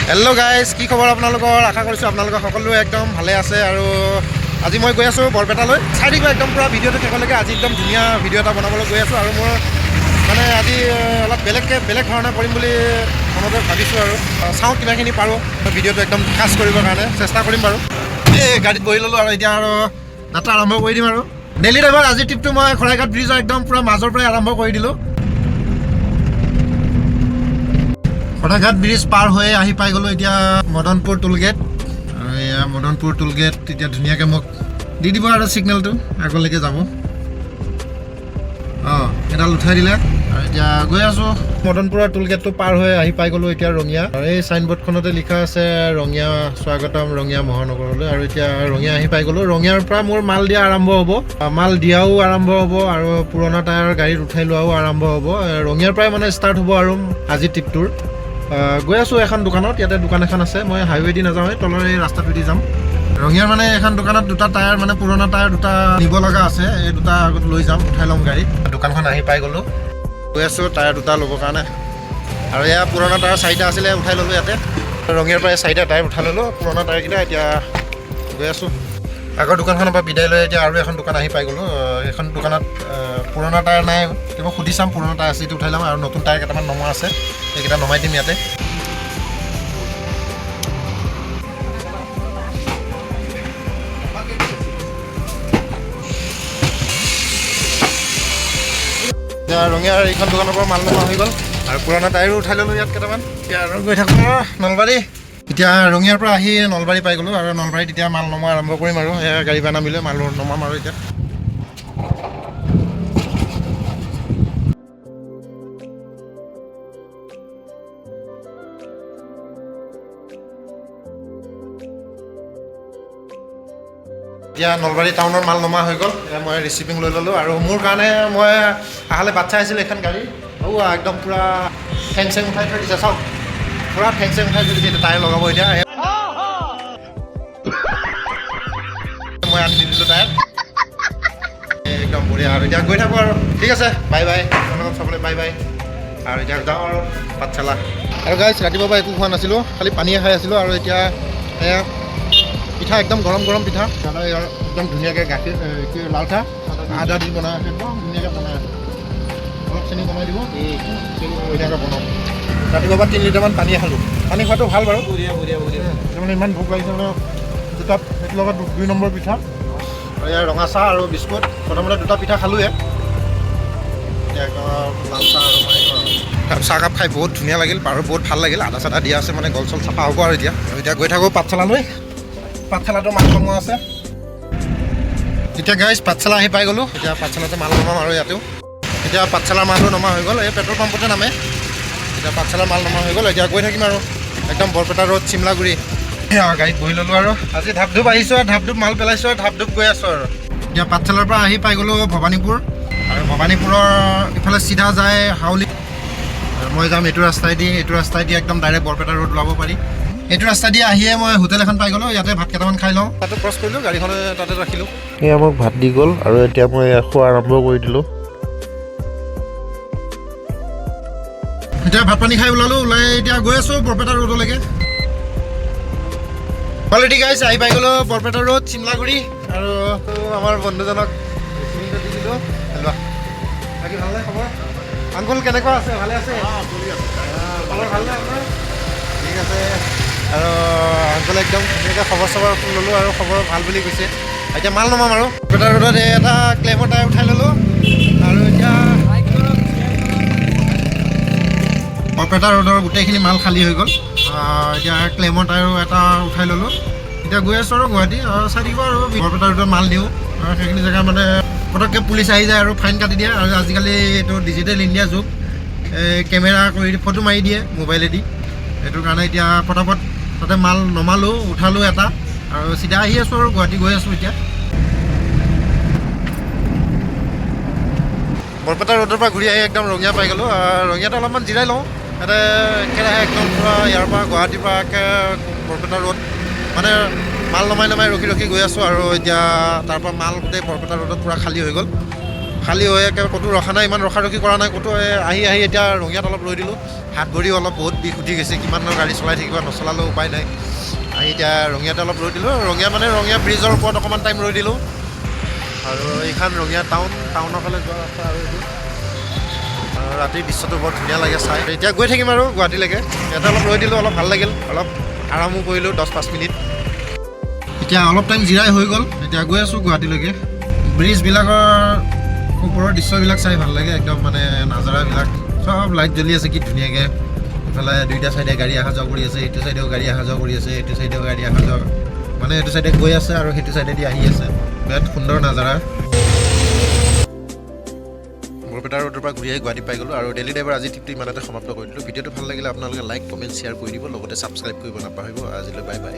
Hello' guys, কি খবৰ আপোনালোকৰ? আশা কৰিছোঁ আপোনালোকৰ সকলোৱে একদম ভালে আছে। আৰু আজি মই গৈ আছোঁ বৰপেটালৈ। চাই থাকিব একদম পূৰা ভিডিঅ'টো শেষলৈকে। আজি একদম ধুনীয়া ভিডিঅ' এটা বনাবলৈ গৈ আছোঁ আৰু মোৰ মানে আজি অলপ বেলেগ ধৰণে কৰিম বুলি মনতে ভাবিছোঁ আৰু চাওঁ কিমানখিনি পাৰোঁ ভিডিঅ'টো একদম খাচ কৰিবৰ কাৰণে চেষ্টা কৰিম বাৰু। এই গাড়ীত বহি ল'লোঁ আৰু এতিয়া আৰু যাত্ৰা আৰম্ভ কৰি দিম আৰু ডেইলি ড্ৰাইভাৰ। আজিৰ ট্ৰিপটো মই শৰাইঘাট ব্ৰিজৰ একদম পূৰা মাজৰ পৰাই আৰম্ভ কৰি দিলোঁ। শৰাইঘাট ব্ৰিজ পাৰ হৈ আহি পাই গ'লোঁ এতিয়া মদনপুৰ টোলগেট। আৰু এয়া মদনপুৰ টোলগেট এতিয়া ধুনীয়াকৈ মোক দি দিব আৰু ছিগনেলটো আগলৈকে যাব। এডাল উঠাই দিলে আৰু এতিয়া গৈ আছোঁ। মদনপুৰৰ টোলগেটটো পাৰ হৈ আহি পাই গ'লোঁ এতিয়া ৰঙিয়া। আৰু এই চাইনবোৰ্ডখনতে লিখা আছে ৰঙিয়া স্বাগতম ৰঙিয়া মহানগৰলৈ। আৰু এতিয়া ৰঙিয়া আহি পাই গ'লোঁ। ৰঙিয়াৰ পৰা মোৰ মাল দিয়া আৰম্ভ হ'ব, মাল দিয়াও আৰম্ভ হ'ব আৰু পুৰণা টায়াৰ গাড়ীত উঠাই লোৱাও আৰম্ভ হ'ব। ৰঙিয়াৰ পৰাই মানে ষ্টাৰ্ট হ'ব আৰু আজি ট্ৰিপটোৰ। গৈ আছোঁ এখন দোকানত, ইয়াতে দোকান এখন আছে। মই হাইৱে দি নাযাওঁ, তলৰ এই ৰাস্তাটোদি যাম। ৰঙিয়াৰ মানে এখন দোকানত দুটা টায়াৰ মানে পুৰণা টায়াৰ দুটা নিব লগা আছে। এই দুটা আগত লৈ যাম, উঠাই ল'ম গাড়ীত। দোকানখন আহি পাই গ'লোঁ। গৈ আছোঁ টায়াৰ দুটা ল'বৰ কাৰণে। আৰু এয়া পুৰণা টায়াৰ চাৰিটা আছিলে, উঠাই ল'লোঁ ইয়াতে। ৰঙিয়াৰ পৰা চাৰিটা টায়াৰ উঠাই ল'লোঁ পুৰণা টায়াৰকেইটা। এতিয়া গৈ আছোঁ আগৰ দোকানখনৰ পৰা বিদায় লৈ। এতিয়া আৰু এখন দোকান আহি পাই গ'লোঁ। এখন দোকানত পুৰণা টায়াৰ নাই, কিবা সুধি চাম। পুৰণা টায়াৰ চিটো উঠাই ল'ম আৰু নতুন টায়াৰ কেইটামান নমা আছে, সেইকেইটা নমাই দিম ইয়াতে। এতিয়া ৰঙিয়াৰ এইখন দোকানৰ পৰা মাল নমা হৈ গ'ল আৰু পুৰণা টায়াৰো উঠাই ল'লোঁ ইয়াত কেইটামান। এতিয়া আৰু গৈ থাকোঁ নলবাৰী। এতিয়া ৰঙিয়াৰ পৰা আহি নলবাৰী পাই গ'লোঁ আৰু নলবাৰীত এতিয়া মাল নমা আৰম্ভ কৰিম আৰু সেয়া গাড়ী পৰা নামিলে মাল নমাম আৰু এতিয়া। এতিয়া নলবাৰী টাউনৰ মাল নমা হৈ গ'ল। এতিয়া মই ৰিচিভিং লৈ ল'লোঁ আৰু মোৰ কাৰণে মই আহালে বাট চাই আছিলোঁ এখন গাড়ী। একদম পূৰা ঠেং চেং উঠাই থৈ দিছে, চাওক পূৰা ঠেং চেং উঠাই থৈ দিছে। এতিয়া টায়াৰ লগাব এতিয়া। মই আনি দি দিলোঁ টায়াৰ, একদম বঢ়িয়া। আৰু এতিয়া গৈ থাকোঁ আৰু ঠিক আছে, বাই বাই আপোনালোকক চাবলৈ, বাই বাই। আৰু এতিয়া যাওঁ আৰু পাঠশালা। আৰু গাইছ, ৰাতিপুৱাৰ পৰা একো খোৱা নাছিলোঁ, খালি পানীয়ে খাই আছিলোঁ। আৰু এতিয়া এয়া পিঠা, একদম গৰম গৰম পিঠা। একদম ধুনীয়াকৈ গাখীৰ কি লাল চাহ আদা দি বনাই আছে, একদম ধুনীয়াকৈ বনাই আছে। অলপ চেনি কমাই দিব, ধুনীয়াকৈ বনাম। ৰাতিপুৱাৰ পৰা 3 লিটাৰমান পানী খালোঁ। পানী খোৱাটো ভাল বাৰু, মানে ইমান ভোক লাগিছে মানে। দুটা সেইটো লগত 2 নম্বৰ পিঠা আৰু ইয়াৰ ৰঙা চাহ আৰু বিস্কুট। প্ৰথমতে দুটা পিঠা খালোঁৱে, লাল চাহ আৰু চাহকাপ খাই বহুত ধুনীয়া লাগিল আৰু বহুত ভাল লাগিল। আদা চাদা দিয়া আছে, মানে গল চল চাফা হ'ব আৰু এতিয়া গৈ থাকোঁ পাঠশালালৈ। পাঠশালাটো মাল নমোৱা আছে। এতিয়া গাইজ পাঠশালা আহি পাই গ'লোঁ। এতিয়া পাঠশালাতে মাল নমাম আৰু ইয়াতেও। এতিয়া পাঠশালাৰ মালটো নমা হৈ গ'ল, এই পেট্ৰল পাম্পতে নামে। এতিয়া পাঠশালাৰ মাল নমা হৈ গ'ল। এতিয়া গৈ থাকিম আৰু একদম বৰপেটা ৰোড চিমলাগুৰি। গাড়ীত বহি ল'লোঁ আৰু আজি ধাপধুপ আহিছোঁ আৰু ধাপধুপ মাল পেলাইছোঁ আৰু ধাপধুপ গৈ আছোঁ আৰু। এতিয়া পাঠশালাৰ পৰা আহি পাই গ'লোঁ ভৱানীপুৰ। আৰু ভৱানীপুৰৰ ইফালে চিধা যায় হাউলি। মই যাম এইটো ৰাস্তাইদি একদম ডাইৰেক্ট বৰপেটা ৰোড ওলাব পাৰি। এইটো ৰাস্তা দি আহিয়ে মই হোটেল এখন পাই গ'লোঁ, ইয়াতে ভাত কেইটামান খাই লওঁ। তাতে ক্ৰছ কৰিলোঁ, গাড়ীখনে তাতে ৰাখিলোঁ। এয়া মোক ভাত দি গ'ল আৰু এতিয়া মই খোৱা আৰম্ভ কৰি দিলোঁ। এতিয়া ভাত পানী খাই ওলালোঁ, ওলাই এতিয়া গৈ আছোঁ বৰপেটা ৰোডলৈকে। অলৰেডি গাইছ আহি পাই গ'লোঁ বৰপেটা ৰোড চিমলাগুৰি। আৰু আমাৰ বন্ধুজনক ৰিচিভিংটো দি দিলোঁ। বাকী ভালনে খবৰ? আংকুল কেনেকুৱা আছে? ভালে আছে? খবৰ ভালনে আপোনাৰ? ঠিক আছে। আৰু আংকুলে একদম ধুনীয়াকৈ খবৰ চবৰ ল'লোঁ আৰু খবৰ ভাল বুলি কৈছে। এতিয়া মাল নমাম আৰু বৰপেটা ৰোডত এটা ক্লেমৰ টায়াৰ উঠাই ল'লোঁ। আৰু এতিয়া বৰপেটা ৰোডৰ গোটেইখিনি মাল খালী হৈ গ'ল। এতিয়া ক্লেমৰ টায়াৰো এটা উঠাই ল'লোঁ। এতিয়া গৈ আছোঁ আৰু গুৱাহাটী। চাই থাকিব আৰু বৰপেটা ৰোডত মাল দিওঁ আৰু সেইখিনি জেগা মানে পটককৈ পুলিচ আহি যায় আৰু ফাইন কাটি দিয়ে। আৰু আজিকালি এইটো ডিজিটেল ইণ্ডিয়া যুগ, কেমেৰা কৰি ফটো মাৰি দিয়ে মোবাইলেদি। সেইটো কাৰণে এতিয়া পটাপট তাতে মাল নমালোঁ, উঠালোঁ এটা আৰু চিধা আহি আছোঁ আৰু গুৱাহাটী গৈ আছোঁ এতিয়া। বৰপেটা ৰোডৰ পৰা ঘূৰি আহি একদম ৰঙিয়া পাই গ'লোঁ। ৰঙিয়াতে অলপমান জিৰাই লওঁ। ইয়াতে একেৰাহে একদম পূৰা ইয়াৰ পৰা গুৱাহাটীৰ পৰা বৰপেটা ৰোড মানে মাল নমাই ৰখি গৈ আছোঁ। আৰু এতিয়া তাৰ পৰা মাল গোটেই বৰপেটা ৰোডত পূৰা খালী হৈ গ'ল। খালী হৈ একেবাৰে ক'তো ৰখা নাই, ইমান ৰখি কৰা নাই ক'তো। আহি এতিয়া ৰঙিয়াত অলপ ৰৈ দিলোঁ। হাত ভৰি অলপ বহুত বিষ উঠি গৈছে, কিমানৰ গাড়ী চলাই থাকিব, নচলালেও উপায় নাই। আহি এতিয়া ৰঙিয়াতে অলপ ৰৈ দিলোঁ। ৰঙিয়া ব্ৰিজৰ ওপৰত অকণমান টাইম ৰৈ দিলোঁ। আৰু এইখন ৰঙিয়া টাউনৰ ফালে যোৱা ৰাস্তা। আৰু এইটো ৰাতিৰ দৃশ্যটো বৰ ধুনীয়া লাগে চাই। এতিয়া গৈ থাকিম আৰু গুৱাহাটীলৈকে। ইয়াতে অলপ ৰৈ দিলোঁ, অলপ ভাল লাগিল, অলপ আৰামো কৰিলোঁ 10-5 মিনিট। এতিয়া অলপ টাইম জিৰাই হৈ গ'ল, এতিয়া গৈ আছোঁ গুৱাহাটীলৈকে। ব্ৰিজবিলাকৰ ওপৰৰ দৃশ্যবিলাক চাই ভাল লাগে, একদম মানে নাজাৰাবিলাক চব লাইট জ্বলি আছে কি ধুনীয়াকৈ। ইফালে দুইটা চাইডে গাড়ী অহা যোৱা কৰি আছে, এইটো চাইডেও গাড়ী অহা যোৱা কৰি আছে, এইটো চাইডেও গাড়ী অহা যোৱা, মানে এইটো চাইডে গৈ আছে আৰু সেইটো চাইডেদি আহি আছে। বিৰাট সুন্দৰ নাজাৰা। বৰপেটা ৰোডৰ পৰা ঘূৰি আহি গুৱাহাটী পাই গ'লোঁ। আৰু ডেইলি ড্ৰাইভাৰ আজি ট্ৰিপটো ইমানতে সমাপ্ত কৰি দিলোঁ। ভিডিঅ'টো ভাল লাগিলে আপোনালোকে লাইক, কমেণ্ট, শ্বেয়াৰ কৰি দিব, লগতে ছাবস্ক্ৰাইব কৰিব নাপাহৰিব। আজিলৈ বাই বাই।